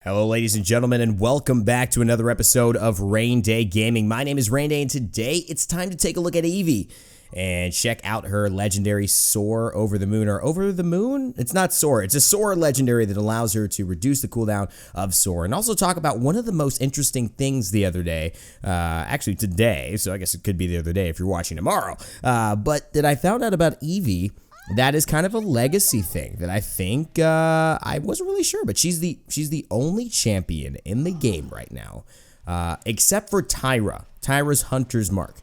Hello, ladies and gentlemen, and welcome back to another episode of Raynday Gaming. My name is Raynday, and today it's time to take a look at Evie and check out her legendary Soar over the moon. Or over the moon? It's not Soar. It's a Soar legendary that allows her to reduce the cooldown of Soar. And also talk about one of the most interesting things the other day, actually today, so I guess it could be the other day if you're watching tomorrow, but that I found out about Evie. That is kind of a legacy thing that I think I wasn't really sure, but she's the only champion in the game right now, except for Tyra's Hunter's Mark,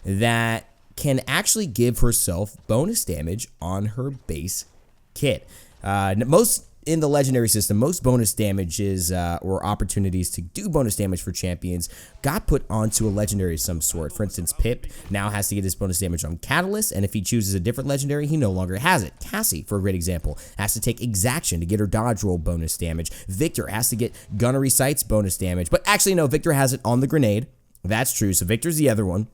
that can actually give herself bonus damage on her base kit. Most in the legendary system, most bonus damages or opportunities to do bonus damage for champions got put onto a legendary of some sort. For instance, Pip now has to get his bonus damage on Catalyst, and if he chooses a different legendary, he no longer has it. Cassie, for a great example, has to take Exaction to get her dodge roll bonus damage. Victor has to get Gunnery Sights bonus damage, but actually no, Victor has it on the grenade. That's true, so Victor's the other one.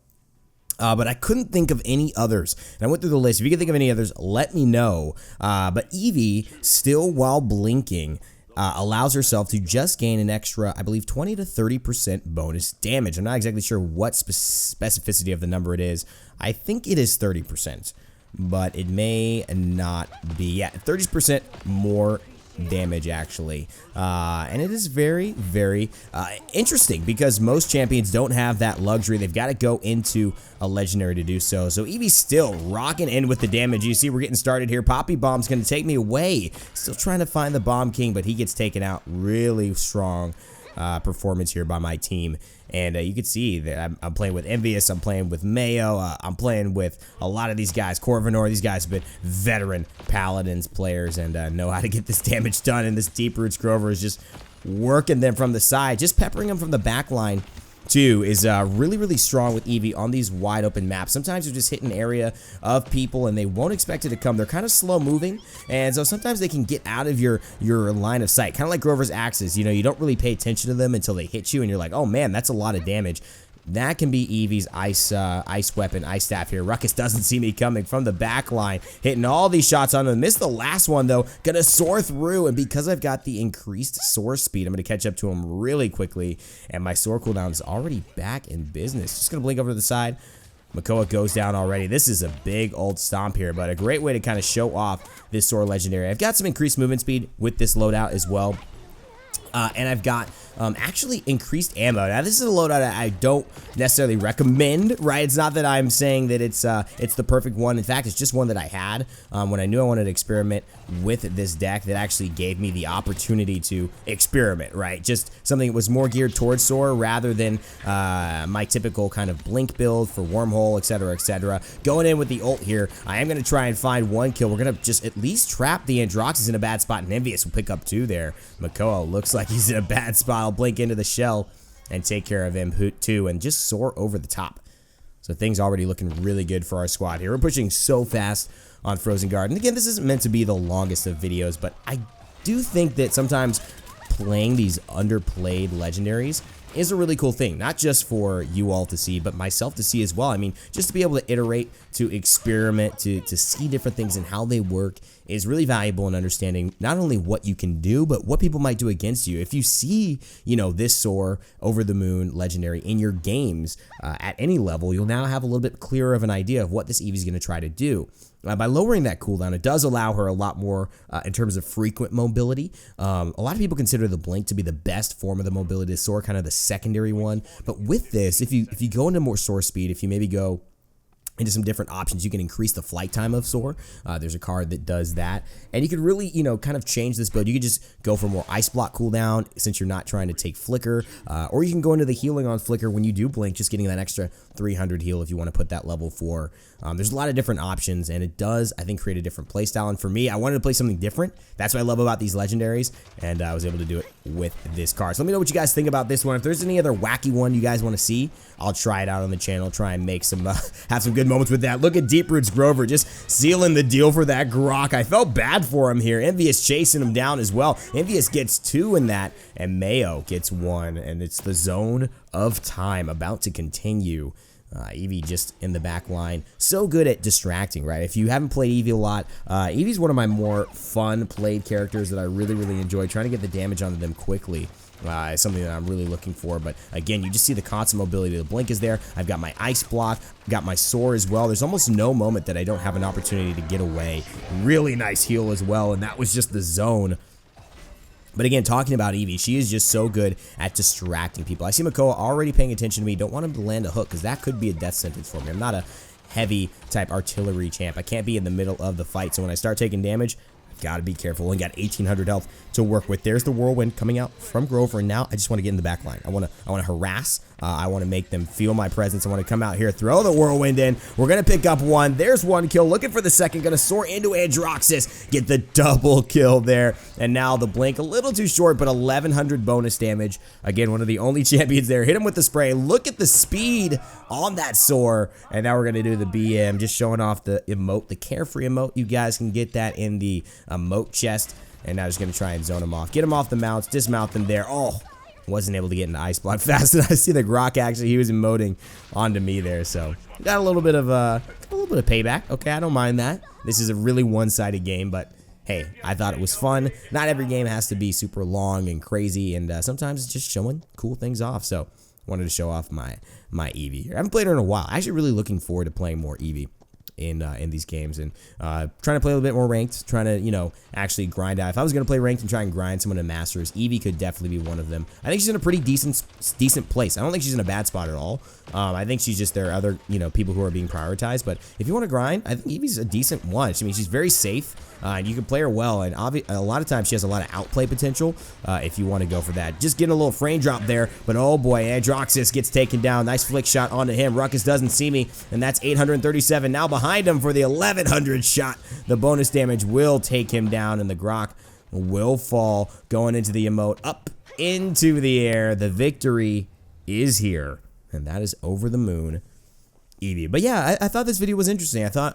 But I couldn't think of any others. And I went through the list. If you can think of any others, let me know. But Evie, still while blinking, allows herself to just gain an extra, I believe, 20 to 30% bonus damage. I'm not exactly sure what specificity of the number it is. I think it is 30%, but it may not be. Yeah, 30% more damage actually, and it is very, very interesting because most champions don't have that luxury. They've got to go into a legendary to do so. So Evie's still rocking in with the damage. You see, we're getting started here. Poppy Bomb's going to take me away. Still trying to find the Bomb King, but he gets taken out. Really strong performance here by my team. And you can see that I'm playing with Envious, I'm playing with Mayo, I'm playing with a lot of these guys. Corvinor, these guys have been veteran Paladins players and know how to get this damage done. And this Deep Roots Grover is just working them from the side, just peppering them from the back line. Too is really, really strong with Evie on these wide open maps. Sometimes you just hit an area of people and they won't expect it to come. They're kind of slow moving, and so sometimes they can get out of your line of sight. Kind of like Grover's axes. You know, you don't really pay attention to them until they hit you, and you're like, oh man, that's a lot of damage. That can be Evie's ice weapon, ice staff here. Ruckus doesn't see me coming from the back line, hitting all these shots on him. Missed the last one though. Gonna soar through, and because I've got the increased soar speed, I'm gonna catch up to him really quickly. And my soar cooldown is already back in business. Just gonna blink over to the side. Makoa goes down already. This is a big old stomp here, but a great way to kind of show off this soar legendary. I've got some increased movement speed with this loadout as well. And I've got actually increased ammo. Now, this is a loadout I don't necessarily recommend, right? It's not that I'm saying that it's the perfect one. In fact, it's just one that I had when I knew I wanted to experiment with this deck that actually gave me the opportunity to experiment, right? Just something that was more geared towards Soar rather than my typical kind of blink build for Wormhole, etc., etc. Going in with the ult here, I am going to try and find one kill. We're going to just at least trap the Androxys in a bad spot, and Envious will pick up two there. Makoa looks like he's in a bad spot. I'll blink into the shell and take care of him too, and just soar over the top. So things already looking really good for our squad here. We're pushing so fast on Frozen Guard. And again, this isn't meant to be the longest of videos, but I do think that sometimes playing these underplayed legendaries is a really cool thing, not just for you all to see, but myself to see as well. I mean, just to be able to iterate, to experiment, to see different things and how they work is really valuable in understanding not only what you can do, but what people might do against you. If you see, you know, this Soar over the moon legendary in your games at any level, you'll now have a little bit clearer of an idea of what this Evie's going to try to do. By lowering that cooldown, it does allow her a lot more in terms of frequent mobility. A lot of people consider the blink to be the best form of the mobility, Soar kind of the secondary one. But with this, if you go into more soar speed, if you maybe go into some different options, you can increase the flight time of Soar. There's a card that does that, and you could really, you know, kind of change this build. You could just go for more ice block cooldown since you're not trying to take flicker, or you can go into the healing on flicker when you do blink, just getting that extra 300 heal if you want to put that level 4. There's a lot of different options, and it does, I think, create a different playstyle. And for me, I wanted to play something different. That's what I love about these legendaries, and I was able to do it with this card. So let me know what you guys think about this one. If there's any other wacky one you guys want to see, I'll try it out on the channel, try and make some, have some good moments with that. Look at Deep Roots Grover just sealing the deal for that Grok. I felt bad for him here. Envious chasing him down as well. Envious gets 2 in that, and Mayo gets 1, and it's the zone of time about to continue. Evie just in the back line. So good at distracting, right? If you haven't played Evie a lot, Evie's one of my more fun played characters that I really, really enjoy. Trying to get the damage onto them quickly is something that I'm really looking for. But again, you just see the constant mobility. The blink is there. I've got my ice block, got my soar as well. There's almost no moment that I don't have an opportunity to get away. Really nice heal as well, and that was just the zone. But again, talking about Evie, she is just so good at distracting people. I see Makoa already paying attention to me. Don't want him to land a hook because that could be a death sentence for me. I'm not a heavy type artillery champ. I can't be in the middle of the fight. So when I start taking damage, I've got to be careful. And got 1800 health to work with. There's the whirlwind coming out from Grover. And now I just want to get in the back line. I want to harass. I want to make them feel my presence. I want to come out here, throw the whirlwind in. We're going to pick up one. There's one kill. Looking for the second. Going to soar into Androxus. Get the double kill there. And now the blink a little too short, but 1100 bonus damage. Again, one of the only champions there. Hit him with the spray. Look at the speed on that soar. And now we're going to do the BM. Just showing off the emote, the carefree emote. You guys can get that in the emote chest. And now just going to try and zone him off. Get him off the mounts. Dismount them there. Oh. Wasn't able to get into ice block fast enough. I see the Grok actually, he was emoting onto me there, so got a little bit of payback. Okay, I don't mind that. This is a really one-sided game, but hey, I thought it was fun. Not every game has to be super long and crazy, and sometimes it's just showing cool things off. So wanted to show off my Evie here. I haven't played her in a while. Actually, really looking forward to playing more Evie in these games, and trying to play a little bit more ranked, trying to, you know, actually grind out. If I was going to play ranked and try and grind someone in Masters, Evie could definitely be one of them. I think she's in a pretty decent place. I don't think she's in a bad spot at all. I think she's just, there are other, you know, people who are being prioritized, but if you want to grind, I think Evie's a decent one. I mean, she's very safe, and you can play her well, and a lot of times she has a lot of outplay potential if you want to go for that. Just getting a little frame drop there, but oh boy, Androxus gets taken down. Nice flick shot onto him. Ruckus doesn't see me, and that's 837 now behind him for the 1100 shot. The bonus damage will take him down, and the Grok will fall, going into the emote, up into the air. The victory is here, and that is Over the Moon Evie. But yeah, I thought this video was interesting. I thought,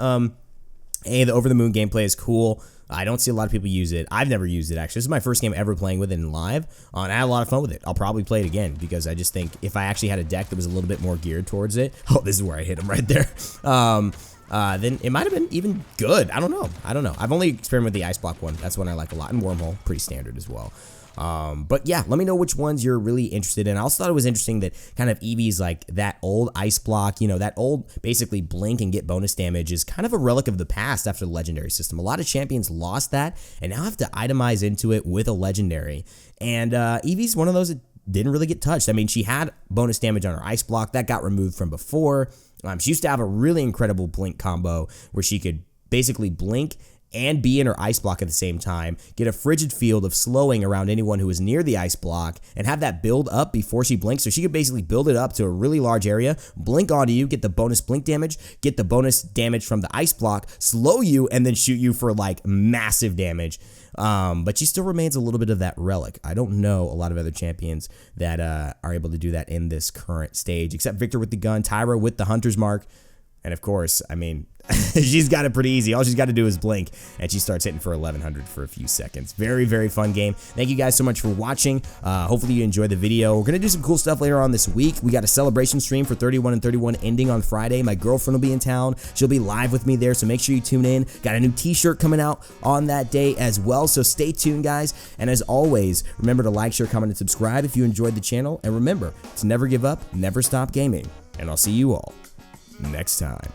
hey, the Over the Moon gameplay is cool. I don't see a lot of people use it. I've never used it, actually. This is my first game ever playing with it in live, and I had a lot of fun with it. I'll probably play it again, because I just think if I actually had a deck that was a little bit more geared towards it, oh, this is where I hit him right there, then it might have been even good. I don't know. I've only experimented with the ice block one. That's one I like a lot, and wormhole, pretty standard as well. But yeah, let me know which ones you're really interested in. I also thought it was interesting that kind of Evie's like that old ice block, you know, that old basically blink and get bonus damage is kind of a relic of the past after the legendary system. A lot of champions lost that and now have to itemize into it with a legendary. And Evie's one of those that didn't really get touched. I mean, she had bonus damage on her ice block that got removed from before. She used to have a really incredible blink combo where she could basically blink and be in her ice block at the same time, get a frigid field of slowing around anyone who is near the ice block, and have that build up before she blinks. So she could basically build it up to a really large area, blink onto you, get the bonus blink damage, get the bonus damage from the ice block, slow you, and then shoot you for like massive damage. But she still remains a little bit of that relic. I don't know a lot of other champions that are able to do that in this current stage, except Victor with the gun, Tyra with the hunter's mark, and of course, I mean, she's got it pretty easy. All she's got to do is blink, and she starts hitting for 1100 for a few seconds. Very, very fun game. Thank you guys so much for watching. Hopefully you enjoyed the video. We're going to do some cool stuff later on this week. We got a celebration stream for 31 and 31 ending on Friday. My girlfriend will be in town. She'll be live with me there, so make sure you tune in. Got a new t-shirt coming out on that day as well, so stay tuned, guys. And as always, remember to like, share, comment, and subscribe if you enjoyed the channel. And remember to never give up, never stop gaming. And I'll see you all next time.